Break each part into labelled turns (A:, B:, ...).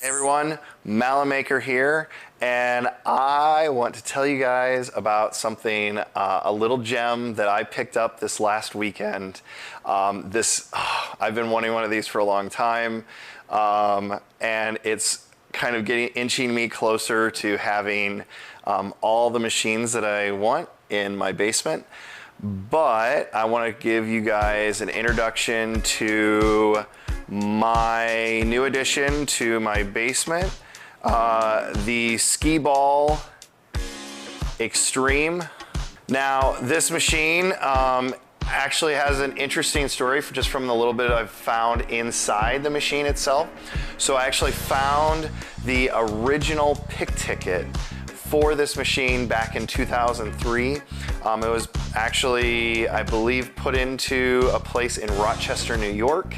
A: Hey everyone, Malamaker here, and I want to tell you guys about something, a little gem that I picked up this last weekend. I've been wanting one of these for a long time, and it's kind of inching me closer to having all the machines that I want in my basement. But I want to give you guys an introduction to my new addition to my basement, the Skee Ball xTreme. Now, this machine actually has an interesting story just from the little bit I've found inside the machine itself. So I actually found the original pick ticket for this machine back in 2003. It was actually, I believe, put into a place in Rochester, New York.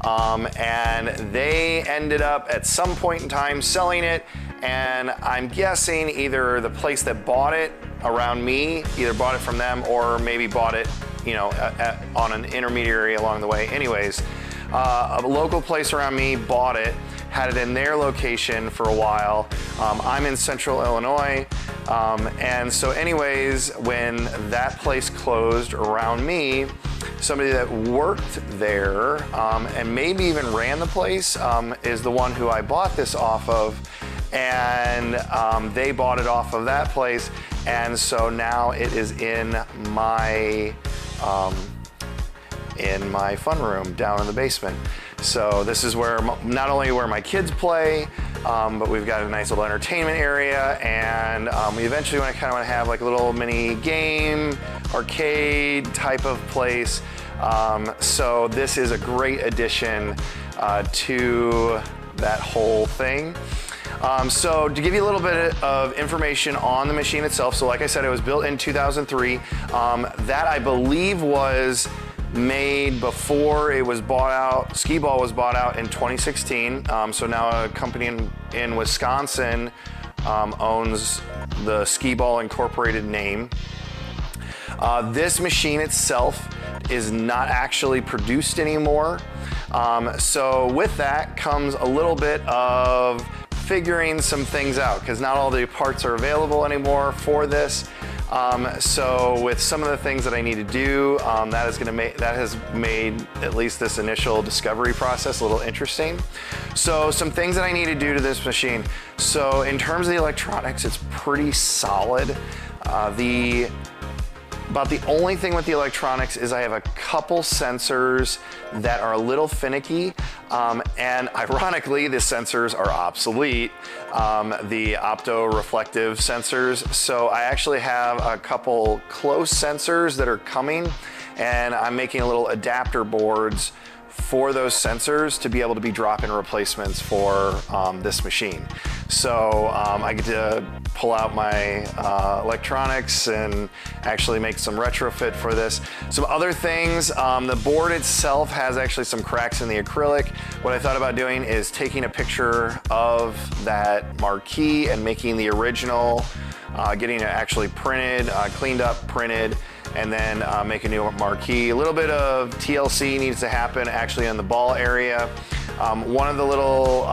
A: And they ended up at some point in time selling it, and I'm guessing either the place that bought it around me either bought it from them or maybe bought it, you know, on an intermediary along the way. Anyways, a local place around me bought it, had it in their location for a while. I'm in central Illinois, and so anyways, when that place closed around me, somebody that worked there and maybe even ran the place is the one who I bought this off of, and they bought it off of that place, and so now it is in my fun room down in the basement. So this is where not only where my kids play, but we've got a nice little entertainment area, and we eventually want to have like a little mini game, arcade type of place. So this is a great addition to that whole thing. So to give you a little bit of information on the machine itself, so like I said, it was built in 2003. That I believe was made before it was bought out. Skee Ball was bought out in 2016. So now a company in Wisconsin owns the Skee Ball Incorporated name. This machine itself is not actually produced anymore. So with that comes a little bit of figuring some things out, because not all the parts are available anymore for this. So with some of the things that I need to do, that has made at least this initial discovery process a little interesting. So some things that I need to do to this machine. So in terms of the electronics, it's pretty solid. About the only thing with the electronics is I have a couple sensors that are a little finicky, and ironically, the sensors are obsolete, the opto-reflective sensors. So I actually have a couple close sensors that are coming, and I'm making little adapter boards for those sensors to be able to be drop-in replacements for this machine. So I get to pull out my electronics and actually make some retrofit for this. Some other things, the board itself has actually some cracks in the acrylic. What I thought about doing is taking a picture of that marquee and making the original, getting it actually printed, cleaned up, printed, and then make a new marquee. A little bit of TLC needs to happen actually in the ball area. One of the little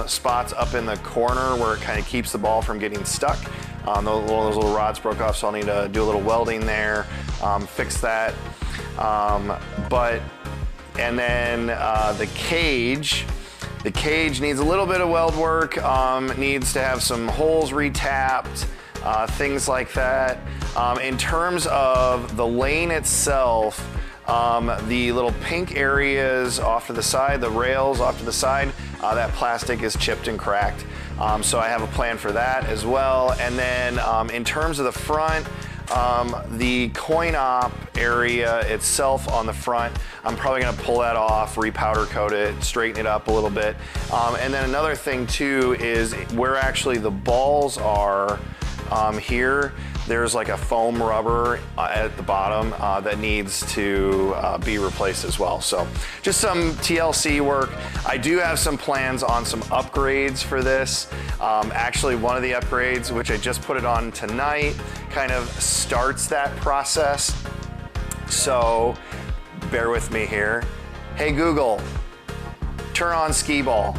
A: spots up in the corner where it kind of keeps the ball from getting stuck, those little rods broke off, so I'll need to do a little welding there, fix that. And then the cage needs a little bit of weld work, needs to have some holes retapped, things like that. In terms of the lane itself, the little pink areas off to the side, the rails off to the side, that plastic is chipped and cracked. So I have a plan for that as well. And then in terms of the front, the coin op area itself on the front, I'm probably gonna pull that off, repowder coat it, straighten it up a little bit. And then another thing too is where actually the balls are here, there's like a foam rubber at the bottom that needs to be replaced as well. So just some TLC work. I do have some plans on some upgrades for this. Actually, one of the upgrades, which I just put it on tonight, kind of starts that process. So bear with me here. Hey Google, turn on Skee Ball.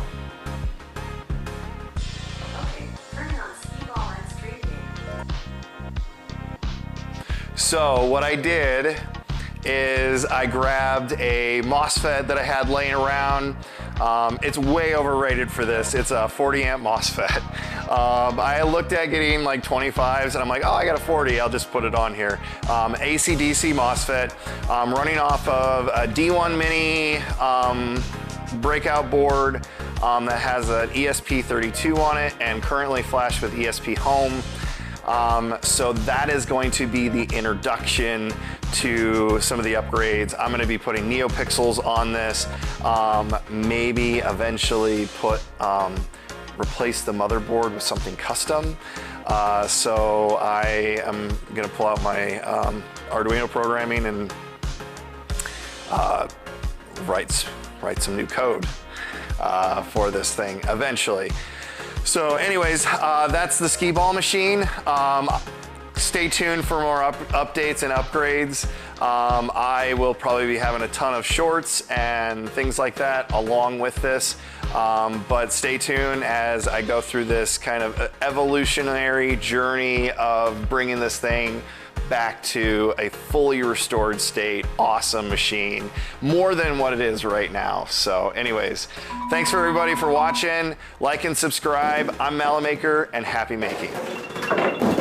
A: So what I did is I grabbed a MOSFET that I had laying around. It's way overrated for this. It's a 40 amp MOSFET. I looked at getting like 25s and I'm like, oh, I got a 40, I'll just put it on here. AC/DC MOSFET, running off of a D1 Mini breakout board that has an ESP32 on it and currently flashed with ESP Home. So that is going to be the introduction to some of the upgrades. I'm gonna be putting NeoPixels on this, maybe eventually replace the motherboard with something custom. So I am gonna pull out my Arduino programming and write some new code for this thing eventually. So anyways, that's the Skee ball machine. Stay tuned for more updates and upgrades. I will probably be having a ton of shorts and things like that along with this. But stay tuned as I go through this kind of evolutionary journey of bringing this thing back to a fully restored state, awesome machine, more than what it is right now. So anyways, thanks for everybody for watching. Like and subscribe. I'm Malamaker and happy making.